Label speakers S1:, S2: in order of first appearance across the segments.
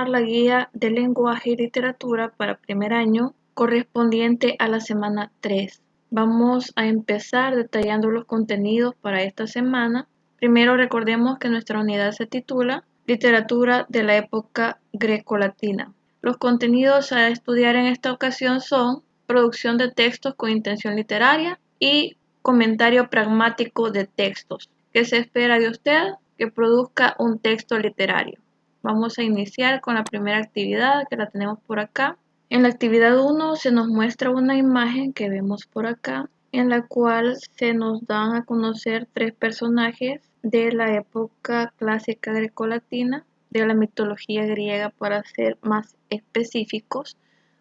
S1: la guía de lenguaje y literatura para primer año correspondiente a la semana 3. Vamos a empezar detallando los contenidos para esta semana. Primero recordemos que nuestra unidad se titula Literatura de la época grecolatina. Los contenidos a estudiar en esta ocasión son producción de textos con intención literaria y comentario pragmático de textos. ¿Qué se espera de usted? Que produzca un texto literario. Vamos a iniciar con la primera actividad que la tenemos por acá. En la actividad 1 se nos muestra una imagen que vemos por acá, en la cual se nos dan a conocer 3 personajes de la época clásica grecolatina, de la mitología griega para ser más específicos.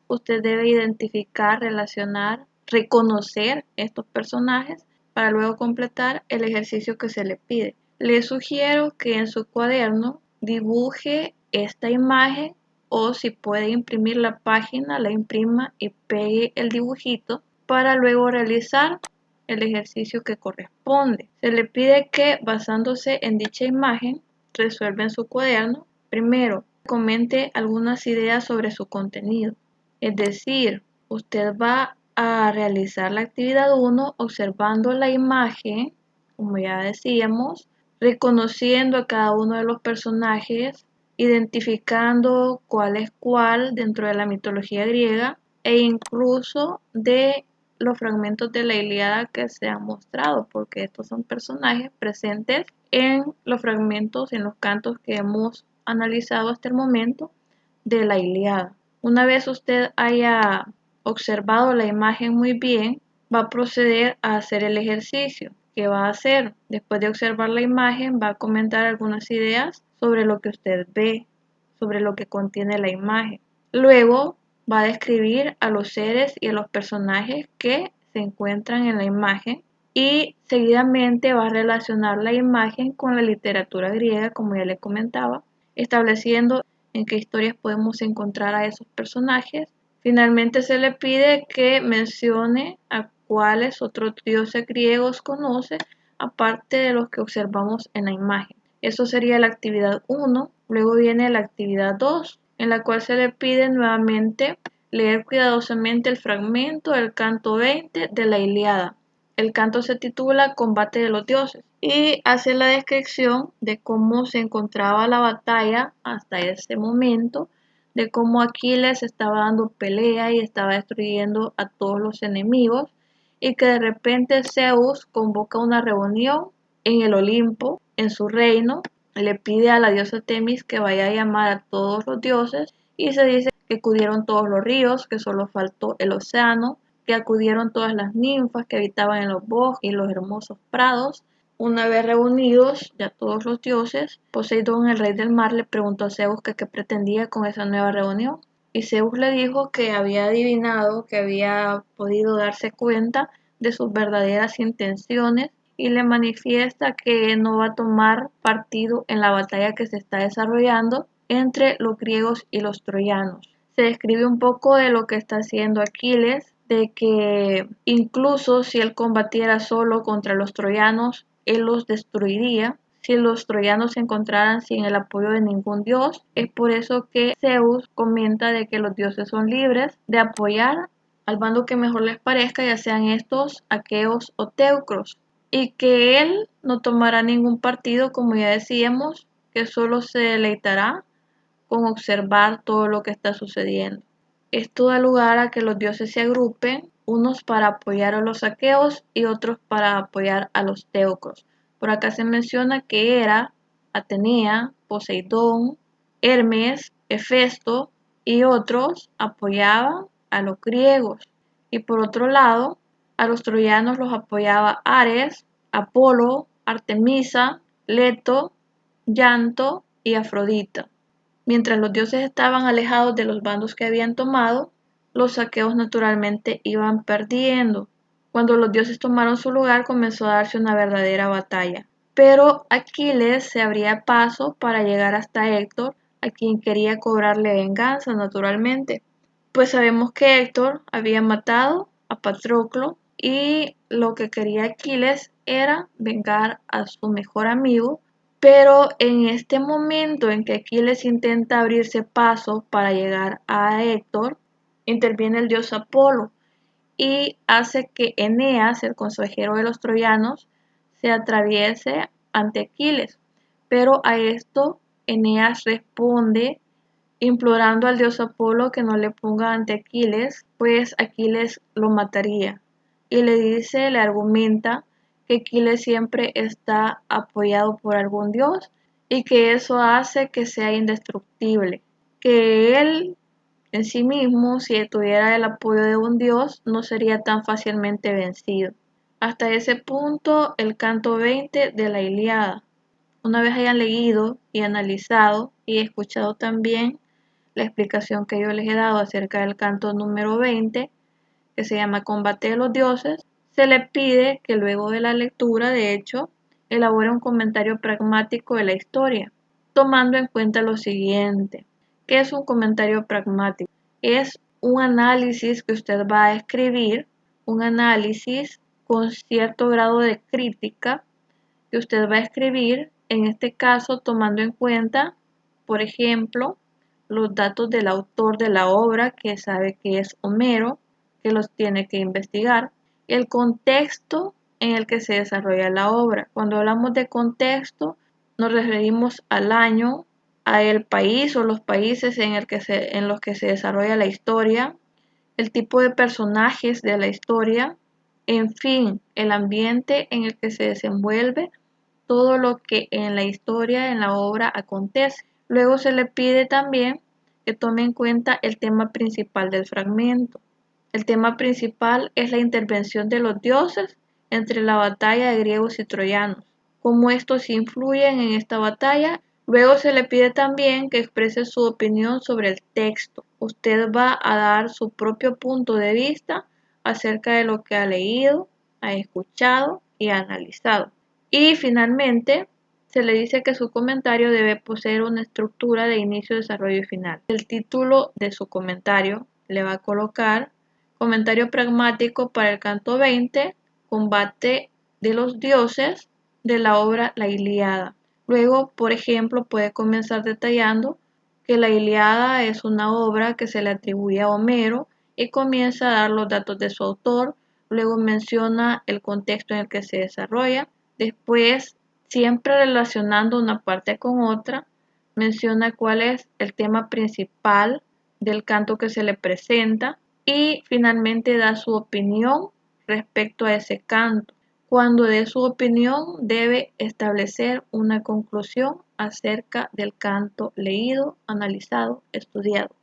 S1: Usted debe identificar, relacionar, reconocer estos personajes para luego completar el ejercicio que se le pide. Le sugiero que en su cuaderno dibuje esta imagen o si puede imprimir la página, la imprima y pegue el dibujito para luego realizar el ejercicio que corresponde. Se le pide que, basándose en dicha imagen, resuelva en su cuaderno. Primero, comente algunas ideas sobre su contenido. Es decir, usted va a realizar la actividad 1 observando la imagen, como ya decíamos, reconociendo a cada uno de los personajes, identificando cuál es cuál dentro de la mitología griega e incluso de los fragmentos de la Ilíada que se han mostrado, porque estos son personajes presentes en los fragmentos, en los cantos que hemos analizado hasta el momento de la Ilíada. Una vez usted haya observado la imagen muy bien, va a proceder a hacer el ejercicio. ¿Qué va a hacer? Después de observar la imagen, va a comentar algunas ideas sobre lo que usted ve, sobre lo que contiene la imagen. Luego va a describir a los seres y a los personajes que se encuentran en la imagen y seguidamente va a relacionar la imagen con la literatura griega, como ya le comentaba, estableciendo en qué historias podemos encontrar a esos personajes. Finalmente se le pide que mencione a cuáles otros dioses griegos conoce, aparte de los que observamos en la imagen. Eso sería la actividad 1. Luego viene la actividad 2, en la cual se le pide nuevamente leer cuidadosamente el fragmento del canto 20 de la Ilíada. El canto se titula Combate de los dioses y hace la descripción de cómo se encontraba la batalla hasta ese momento, de cómo Aquiles estaba dando pelea y estaba destruyendo a todos los enemigos y que de repente Zeus convoca una reunión en el Olimpo, en su reino, le pide a la diosa Temis que vaya a llamar a todos los dioses y se dice que acudieron todos los ríos, que solo faltó el océano, que acudieron todas las ninfas que habitaban en los bosques y los hermosos prados. Una vez reunidos ya todos los dioses, Poseidón, el rey del mar, le preguntó a Zeus que qué pretendía con esa nueva reunión. Y Zeus le dijo que había adivinado, que había podido darse cuenta de sus verdaderas intenciones y le manifiesta que no va a tomar partido en la batalla que se está desarrollando entre los griegos y los troyanos. Se describe un poco de lo que está haciendo Aquiles, de que incluso si él combatiera solo contra los troyanos, él los destruiría. Si los troyanos se encontraran sin el apoyo de ningún dios, es por eso que Zeus comenta de que los dioses son libres de apoyar al bando que mejor les parezca, ya sean estos aqueos o teucros, y que él no tomará ningún partido, como ya decíamos, que solo se deleitará con observar todo lo que está sucediendo. Esto da lugar a que los dioses se agrupen, unos para apoyar a los aqueos y otros para apoyar a los teucros. Por acá se menciona que Hera, Atenea, Poseidón, Hermes, Hefesto y otros apoyaban a los griegos. Y por otro lado, a los troyanos los apoyaba Ares, Apolo, Artemisa, Leto, Llanto y Afrodita. Mientras los dioses estaban alejados de los bandos que habían tomado, los aqueos naturalmente iban perdiendo. Cuando los dioses tomaron su lugar, comenzó a darse una verdadera batalla. Pero Aquiles se abría paso para llegar hasta Héctor, a quien quería cobrarle venganza naturalmente. Pues sabemos que Héctor había matado a Patroclo y lo que quería Aquiles era vengar a su mejor amigo Pero en este momento en que Aquiles intenta abrirse paso para llegar a Héctor, interviene el dios Apolo y hace que Eneas, el consejero de los troyanos, se atraviese ante Aquiles. Pero a esto Eneas responde implorando al dios Apolo que no le ponga ante Aquiles, pues Aquiles lo mataría. Y le argumenta que Aquiles siempre está apoyado por algún dios y que eso hace que sea indestructible, que él en sí mismo, si tuviera el apoyo de un dios, no sería tan fácilmente vencido. Hasta ese punto, el canto 20 de la Ilíada. Una vez hayan leído y analizado y escuchado también la explicación que yo les he dado acerca del canto número 20, que se llama Combate de los Dioses, se le pide que luego de la lectura, de hecho, elabore un comentario pragmático de la historia, tomando en cuenta lo siguiente. ¿Qué es un comentario pragmático? Es un análisis que usted va a escribir, un análisis con cierto grado de crítica que usted va a escribir, en este caso tomando en cuenta, por ejemplo, los datos del autor de la obra, que sabe que es Homero, que los tiene que investigar, el contexto en el que se desarrolla la obra. Cuando hablamos de contexto, nos referimos al año, a el país o los países en los que se desarrolla la historia, el tipo de personajes de la historia, en fin, el ambiente en el que se desenvuelve todo lo que en la historia, en la obra acontece. Luego se le pide también que tome en cuenta el tema principal del fragmento. El tema principal es la intervención de los dioses entre la batalla de griegos y troyanos, cómo estos influyen en esta batalla. Luego se le pide también que exprese su opinión sobre el texto. Usted va a dar su propio punto de vista acerca de lo que ha leído, ha escuchado y ha analizado. Y finalmente, se le dice que su comentario debe poseer una estructura de inicio, desarrollo y final. El título de su comentario le va a colocar comentario pragmático para el canto 20, combate de los dioses de la obra La Ilíada. Luego, por ejemplo, puede comenzar detallando que la Ilíada es una obra que se le atribuye a Homero y comienza a dar los datos de su autor. Luego menciona el contexto en el que se desarrolla. Después, siempre relacionando una parte con otra, menciona cuál es el tema principal del canto que se le presenta y finalmente da su opinión respecto a ese canto. Cuando dé su opinión, debe establecer una conclusión acerca del canto leído, analizado, estudiado.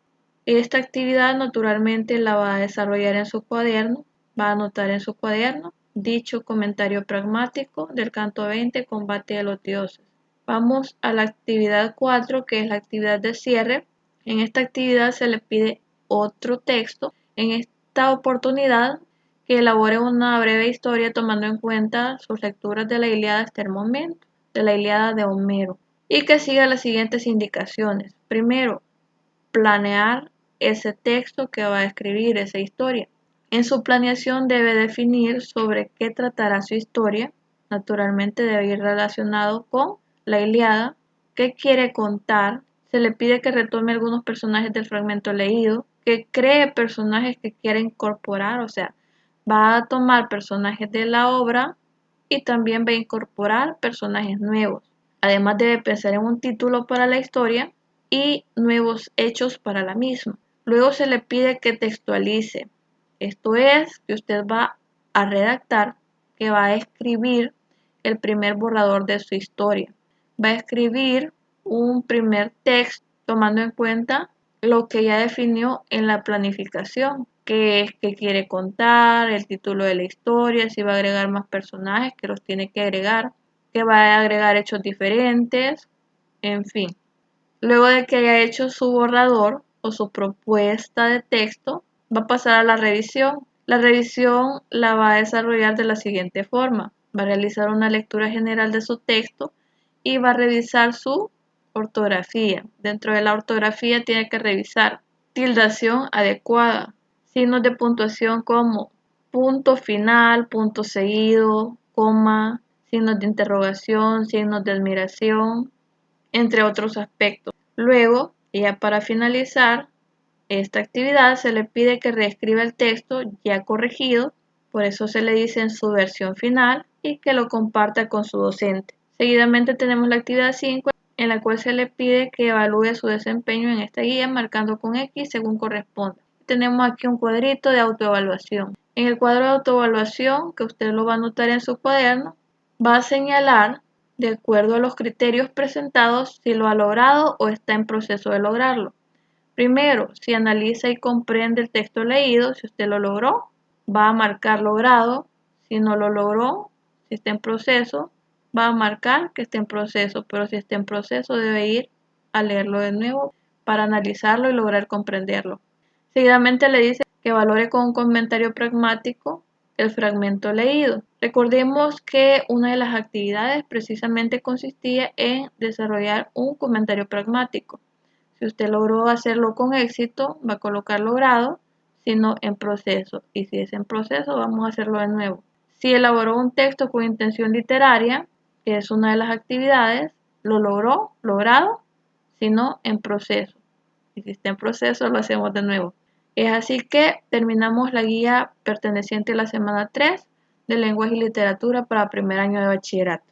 S1: Esta actividad naturalmente la va a desarrollar en su cuaderno, va a anotar en su cuaderno dicho comentario pragmático del canto 20, Combate de los Dioses. Vamos a la actividad 4, que es la actividad de cierre. En esta actividad se le pide otro texto. En esta oportunidad, que elabore una breve historia tomando en cuenta sus lecturas de la Ilíada hasta el momento, de la Ilíada de Homero, y que siga las siguientes indicaciones. Primero, planear ese texto que va a escribir, esa historia. En su planeación debe definir sobre qué tratará su historia. Naturalmente debe ir relacionado con la Ilíada, qué quiere contar. Se le pide que retome algunos personajes del fragmento leído, que cree personajes que quiere incorporar, o sea, va a tomar personajes de la obra y también va a incorporar personajes nuevos. Además debe pensar en un título para la historia y nuevos hechos para la misma. Luego se le pide que textualice. Esto es, que usted va a redactar, que va a escribir el primer borrador de su historia. Va a escribir un primer texto tomando en cuenta lo que ya definió en la planificación, que es que quiere contar, el título de la historia, si va a agregar más personajes, que los tiene que agregar, que va a agregar hechos diferentes, en fin. Luego de que haya hecho su borrador o su propuesta de texto, va a pasar a la revisión. La revisión la va a desarrollar de la siguiente forma. Va a realizar una lectura general de su texto y va a revisar su ortografía. Dentro de la ortografía tiene que revisar tildación adecuada, signos de puntuación como punto final, punto seguido, coma, signos de interrogación, signos de admiración, entre otros aspectos. Luego, ya para finalizar esta actividad, se le pide que reescriba el texto ya corregido, por eso se le dice en su versión final, y que lo comparta con su docente. Seguidamente tenemos la actividad 5, en la cual se le pide que evalúe su desempeño en esta guía marcando con X según corresponda. Tenemos aquí un cuadrito de autoevaluación. En el cuadro de autoevaluación, que usted lo va a anotar en su cuaderno, va a señalar, de acuerdo a los criterios presentados, si lo ha logrado o está en proceso de lograrlo. Primero, si analiza y comprende el texto leído, si usted lo logró, va a marcar logrado. Si no lo logró, si está en proceso, va a marcar que está en proceso, pero si está en proceso debe ir a leerlo de nuevo para analizarlo y lograr comprenderlo. Seguidamente le dice que valore con un comentario pragmático el fragmento leído. Recordemos que una de las actividades precisamente consistía en desarrollar un comentario pragmático. Si usted logró hacerlo con éxito, va a colocar logrado, si no en proceso. Y si es en proceso, vamos a hacerlo de nuevo. Si elaboró un texto con intención literaria, que es una de las actividades, lo logró, logrado, si no en proceso. Y si está en proceso, lo hacemos de nuevo. Es así que terminamos la guía perteneciente a la semana 3 de lenguaje y literatura para primer año de bachillerato.